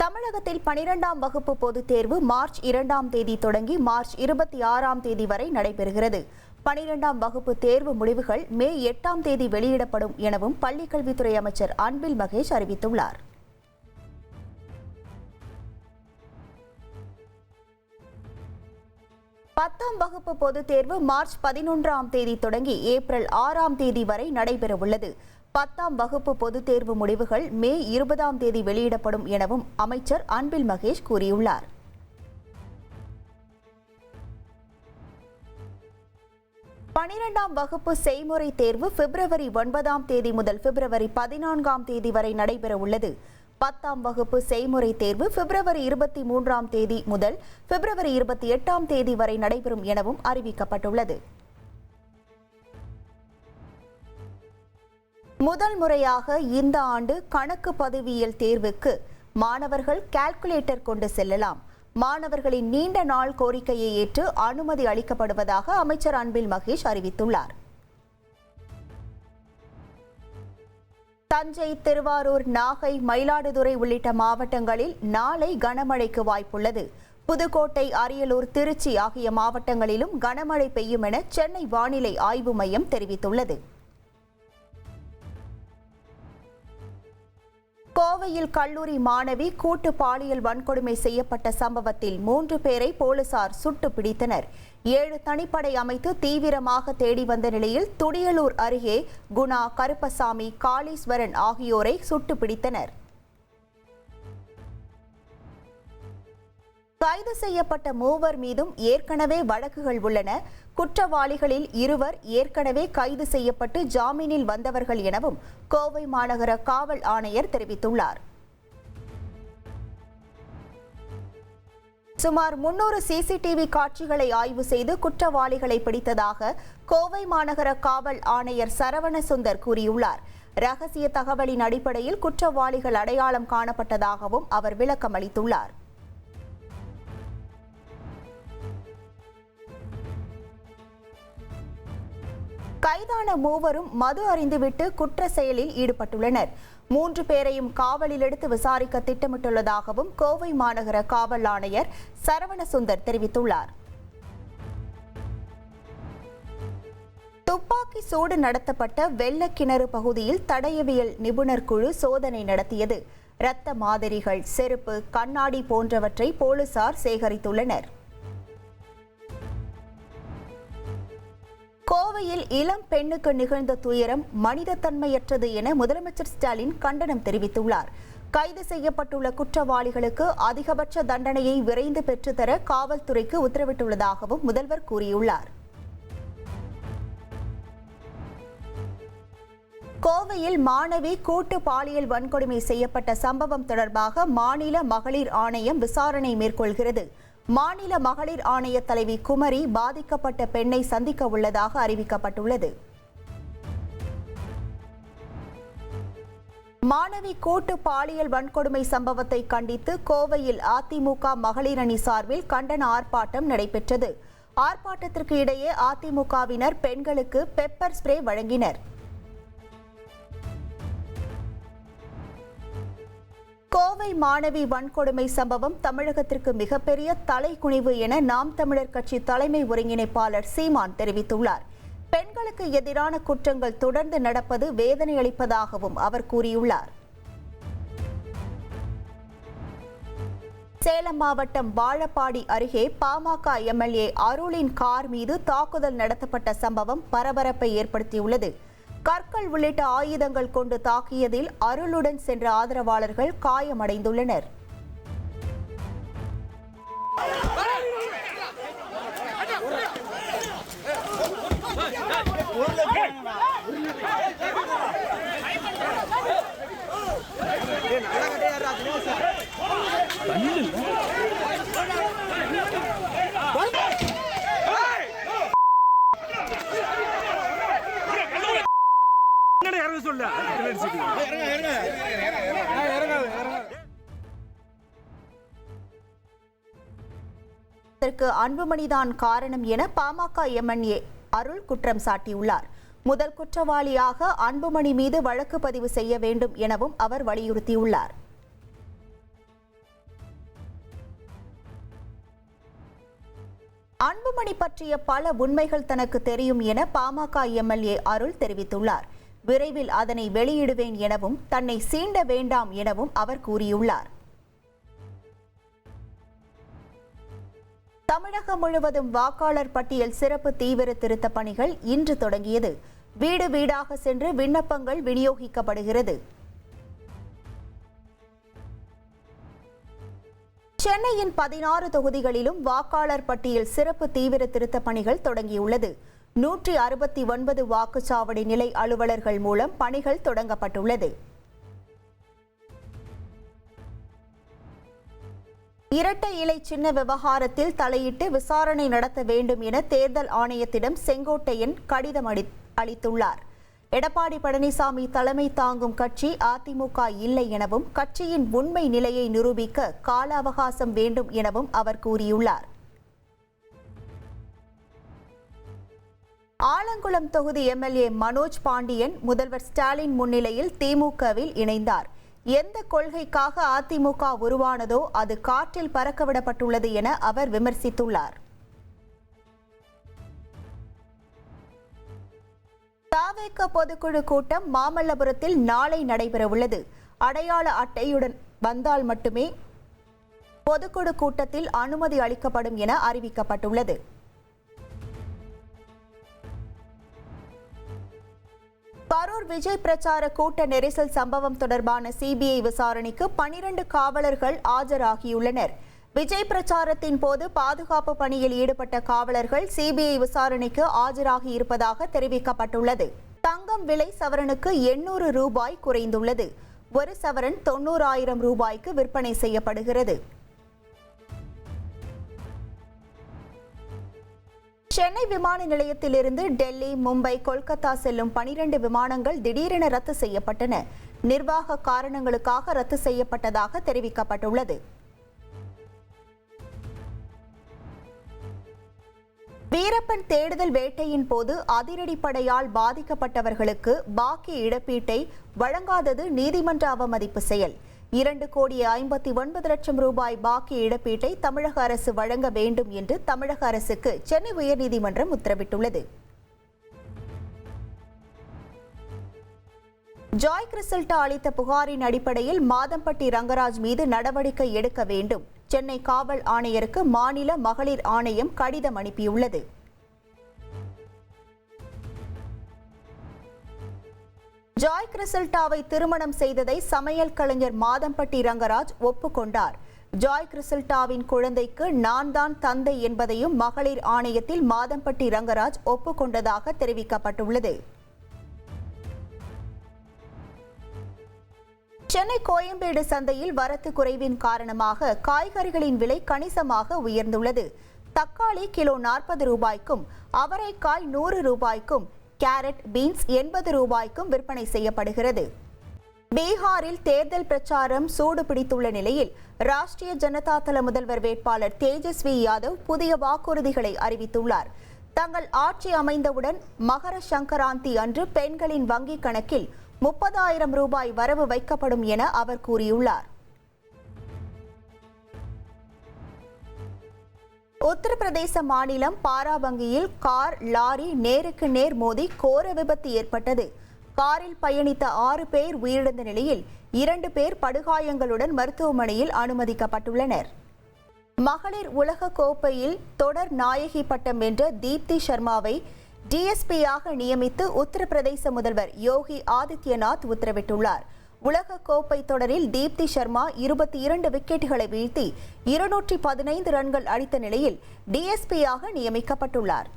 தமிழகத்தில் 12ஆம் வகுப்பு பொதுத் தேர்வு மார்ச் 2ஆம் தேதி தொடங்கி மார்ச் 26ஆம் தேதி வரை நடைபெறுகிறது. 12ஆம் வகுப்பு தேர்வு முடிவுகள் மே 8ஆம் தேதி வெளியிடப்படும் எனவும் பள்ளிக்கல்வித்துறை அமைச்சர் அன்பில் மகேஷ் அறிவித்துள்ளார். பத்தாம் வகுப்பு பொதுத் தேர்வு மார்ச் 11ஆம் தேதி தொடங்கி ஏப்ரல் 6ஆம் தேதி வரை நடைபெறவுள்ளது. 10ஆம் வகுப்பு பொதுத் தேர்வு முடிவுகள் மே 20ஆம் தேதி வெளியிடப்படும் எனவும் அமைச்சர் அன்பில் மகேஷ் கூறியுள்ளார். பனிரெண்டாம் வகுப்பு செய்முறை தேர்வு பிப்ரவரி 9ஆம் தேதி முதல் பிப்ரவரி 14ஆம் தேதி வரை நடைபெறவுள்ளது. 10ஆம் வகுப்பு செய்முறை தேர்வு பிப்ரவரி 23ஆம் தேதி முதல் பிப்ரவரி 28ஆம் தேதி வரை நடைபெறும் எனவும் அறிவிக்கப்பட்டுள்ளது. முதல் முறையாக இந்த ஆண்டு கணக்கு பதிவியல் தேர்வுக்கு மாணவர்கள் கால்குலேட்டர் கொண்டு செல்லலாம். மாணவர்களின் நீண்ட நாள் கோரிக்கையை ஏற்று அனுமதி அளிக்கப்படுவதாக அமைச்சர் அன்பில் மகேஷ் அறிவித்துள்ளார். தஞ்சை, திருவாரூர், நாகை, மயிலாடுதுறை உள்ளிட்ட மாவட்டங்களில் நாளை கனமழைக்கு வாய்ப்புள்ளது. புதுக்கோட்டை, அரியலூர், திருச்சி ஆகிய மாவட்டங்களிலும் கனமழை பெய்யும் என சென்னை வானிலை ஆய்வு மையம் தெரிவித்துள்ளது. கோவையில் கல்லூரி மாணவி கூட்டு பாலியல் வன்கொடுமை செய்யப்பட்ட சம்பவத்தில் 3 பேரை போலீசார் சுட்டு பிடித்தனர். 7 தனிப்படை அமைத்து தீவிரமாக தேடி வந்த நிலையில் துடியலூர் அருகே குணா, கருப்பசாமி, காளீஸ்வரன் ஆகியோரை சுட்டு பிடித்தனர். கைது செய்யப்பட்ட 3 மீதும் ஏற்கனவே வழக்குகள் உள்ளன. குற்றவாளிகளில் 2 ஏற்கனவே கைது செய்யப்பட்டு ஜாமீனில் வந்தவர்கள் எனவும் கோவை மாநகர காவல் ஆணையர் தெரிவித்துள்ளார். சுமார் 300 சிசிடிவி காட்சிகளை ஆய்வு செய்து குற்றவாளிகளை பிடித்ததாக கோவை மாநகர காவல் ஆணையர் சரவணசுந்தர் கூறியுள்ளார். ரகசிய தகவலின் அடிப்படையில் குற்றவாளிகள் அடையாளம் காணப்பட்டதாகவும் அவர் விளக்கம் அளித்துள்ளார். கைதான 3 மது அருந்திவிட்டு குற்ற செயலில் ஈடுபட்டுள்ளனர். 3 பேரையும் காவலில் எடுத்து விசாரிக்க திட்டமிட்டுள்ளதாகவும் கோவை மாநகர காவல் ஆணையர் சரவணசுந்தர் தெரிவித்துள்ளார். துப்பாக்கி சூடு நடத்தப்பட்ட வெள்ளக்கிணறு பகுதியில் தடயவியல் நிபுணர் குழு சோதனை நடத்தியது. இரத்த மாதிரிகள், செருப்பு, கண்ணாடி போன்றவற்றை போலீசார் சேகரித்துள்ளனர். கோவையில் இளம் பெண்ணுக்கு நிகழ்ந்த துயரம் மனிதத்தன்மையற்றது என முதலமைச்சர் ஸ்டாலின் கண்டனம் தெரிவித்துள்ளார். கைது செய்யப்பட்டுள்ள குற்றவாளிகளுக்கு அதிகபட்ச தண்டனையை விரைந்து பெற்றுத்தர காவல்துறைக்கு உத்தரவிட்டுள்ளதாகவும் முதல்வர் கூறியுள்ளார். கோவையில் மாணவி கூட்டு பாலியல் வன்கொடுமை செய்யப்பட்ட சம்பவம் தொடர்பாக மாநில மகளிர் ஆணையம் விசாரணை மேற்கொள்கிறது. மாநில மகளிர் ஆணைய தலைவி குமரி பாதிக்கப்பட்ட பெண்ணை சந்திக்க உள்ளதாக அறிவிக்கப்பட்டுள்ளது. மாணவி கூட்டு பாலியல் வன்கொடுமை சம்பவத்தை கண்டித்து கோவையில் அதிமுக மகளிர் அணி சார்பில் கண்டன ஆர்ப்பாட்டம் நடைபெற்றது. ஆர்ப்பாட்டத்திற்கு இடையே அதிமுகவினர் பெண்களுக்கு பெப்பர் ஸ்ப்ரே வழங்கினர். கோவை மாணவி வன்கொடுமை சம்பவம் தமிழகத்திற்கு மிகப்பெரிய தலைகுனிவு என நாம் தமிழர் கட்சி தலைமை ஒருங்கிணைப்பாளர் சீமான் தெரிவித்துள்ளார். பெண்களுக்கு எதிரான குற்றங்கள் தொடர்ந்து நடப்பது வேதனை அளிப்பதாகவும் அவர் கூறியுள்ளார். சேலம் மாவட்டம் வாழப்பாடி அருகே பாமக எம்எல்ஏ அருளின் கார் மீது தாக்குதல் நடத்தப்பட்ட சம்பவம் பரபரப்பை ஏற்படுத்தியுள்ளது. கற்கள் உள்ளிட்ட ஆயுதங்கள் கொண்டு தாக்கியதில் அருளுடன் சென்ற ஆதரவாளர்கள் காயமடைந்துள்ளனர். அன்புமணிதான் காரணம் என பாமக எம்எல்ஏ அருள் குற்றம் சாட்டியுள்ளார். முதல் குற்றவாளியாக அன்புமணி மீது வழக்கு பதிவு செய்ய வேண்டும் எனவும் அவர் வலியுறுத்தியுள்ளார். அன்புமணி பற்றிய பல உண்மைகள் தனக்கு தெரியும் என பாமக எம்எல்ஏ அருள் தெரிவித்துள்ளார். விரைவில் அதனை வெளியிடுவேன் எனவும் தன்னை சீண்ட வேண்டாம் எனவும் அவர் கூறியுள்ளார். தமிழகம் முழுவதும் வாக்காளர் பட்டியல் சிறப்பு தீவிர திருத்த பணிகள் இன்று தொடங்கியது. வீடு வீடாக சென்று விண்ணப்பங்கள் விநியோகிக்கப்படுகிறது. சென்னையின் 16 தொகுதிகளிலும் வாக்காளர் பட்டியல் சிறப்பு தீவிர திருத்த பணிகள் தொடங்கியுள்ளது. 169 வாக்குச்சாவடி நிலை அலுவலர்கள் மூலம் பணிகள் தொடங்கப்பட்டுள்ளது. இரட்டை இலை சின்ன விவகாரத்தில் தலையிட்டு விசாரணை நடத்த வேண்டும் என தேர்தல் ஆணையத்திடம் செங்கோட்டையன் கடிதம் அளித்துள்ளார். எடப்பாடி பழனிசாமி தலைமை தாங்கும் கட்சி அதிமுக இல்லை எனவும் கட்சியின் உண்மை நிலையை நிரூபிக்க கால அவகாசம் வேண்டும் எனவும் அவர் கூறியுள்ளார். ஆலங்குளம் தொகுதி எம்எல்ஏ மனோஜ் பாண்டியன் முதல்வர் ஸ்டாலின் முன்னிலையில் திமுகவில் இணைந்தார். எந்த கொள்கைக்காக அதிமுக உருவானதோ அது காற்றில் பறக்கவிடப்பட்டுள்ளது என அவர் விமர்சித்துள்ளார். தவேக பொதுக்குழு கூட்டம் மாமல்லபுரத்தில் நாளை நடைபெறவுள்ளது. அடையாள அட்டையுடன் வந்தால் மட்டுமே பொதுக்குழு கூட்டத்தில் அனுமதி அளிக்கப்படும் என அறிவிக்கப்பட்டுள்ளது. கரூர் விஜய் பிரச்சார கூட்ட நெரிசல் சம்பவம் தொடர்பான சிபிஐ விசாரணைக்கு 12 காவலர்கள் ஆஜராகியுள்ளனர். விஜய் பிரச்சாரத்தின் போது பாதுகாப்பு பணியில் ஈடுபட்ட காவலர்கள் சிபிஐ விசாரணைக்கு ஆஜராகி இருப்பதாக தெரிவிக்கப்பட்டுள்ளது. தங்கம் விலை சவரனுக்கு 800 ரூபாய் குறைந்துள்ளது. ஒரு சவரன் 90,000 ரூபாய்க்கு விற்பனை செய்யப்படுகிறது. சென்னை விமான நிலையத்திலிருந்து டெல்லி, மும்பை, கொல்கத்தா செல்லும் 12 விமானங்கள் திடீரென ரத்து செய்யப்பட்டன. நிர்வாக காரணங்களுக்காக ரத்து செய்யப்பட்டதாக தெரிவிக்கப்பட்டுள்ளது. வீரப்பன் தேடுதல் வேட்டையின் போது அதிரடிப்படையால் பாதிக்கப்பட்டவர்களுக்கு பாக்கி இழப்பீட்டை வழங்காதது நீதிமன்ற அவமதிப்பு செயல். 2,59,00,000 ரூபாய் பாக்கி இழப்பீட்டை தமிழக அரசு வழங்க வேண்டும் என்று தமிழக அரசுக்கு சென்னை உயர்நீதிமன்றம் உத்தரவிட்டுள்ளது. ஜாய் கிறிசல்டா அளித்த புகாரின் அடிப்படையில் மாதம்பட்டி ரங்கராஜ் மீது நடவடிக்கை எடுக்க வேண்டும். சென்னை காவல் ஆணையருக்கு மாநில மகளிர் ஆணையம் கடிதம் அனுப்பியுள்ளது. ஜாய் கிறிசல்டாவை திருமணம் செய்ததை சமையல் கலைஞர் மாதம்பட்டி ரங்கராஜ் ஒப்புக்கொண்டார். ஜாய் கிறிசல்டாவின் குழந்தைக்கு நான் தான் தந்தை என்பதையும் மகளிர் ஆணையத்தில் மாதம்பட்டி ரங்கராஜ் ஒப்புக்கொண்டதாக தெரிவிக்கப்பட்டுள்ளது. சென்னை கோயம்பேடு சந்தையில் வரத்து குறைவின் காரணமாக காய்கறிகளின் விலை கணிசமாக உயர்ந்துள்ளது. தக்காளி கிலோ 40 ரூபாய்க்கும், அவரைக்காய் 100 ரூபாய்க்கும், கேரட், பீன்ஸ் 80 ரூபாய்க்கும் விற்பனை செய்யப்படுகிறது. பீகாரில் தேர்தல் பிரச்சாரம் சூடு பிடித்துள்ள நிலையில் ராஷ்டிரிய ஜனதா தள முதல்வர் வேட்பாளர் தேஜஸ்வி யாதவ் புதிய வாக்குறுதிகளை அறிவித்துள்ளார். தங்கள் ஆட்சி அமைந்தவுடன் மகர சங்கராந்தி அன்று பெண்களின் வங்கிக் கணக்கில் 30,000 ரூபாய் வரவு வைக்கப்படும் என அவர் கூறியுள்ளார். உத்தரப்பிரதேச மாநிலம் பாராபங்கியில் கார், லாரி நேருக்கு நேர் மோதி கோர விபத்து ஏற்பட்டது. காரில் பயணித்த 6 பேர் உயிரிழந்த நிலையில் 2 பேர் படுகாயங்களுடன் மருத்துவமனையில் அனுமதிக்கப்பட்டுள்ளனர். மகளிர் உலக கோப்பையில் தொடர் நாயகி பட்டம் வென்ற தீப்தி சர்மாவை டிஎஸ்பியாக நியமித்து உத்தரப்பிரதேச முதல்வர் யோகி ஆதித்யநாத் உத்தரவிட்டுள்ளார். உலக கோப்பை தொடரில் தீப்தி சர்மா 22 விக்கெட்டுகளை வீழ்த்தி 215 ரன்கள் அடித்த நிலையில் டிஎஸ்பியாக நியமிக்கப்பட்டுள்ளார்.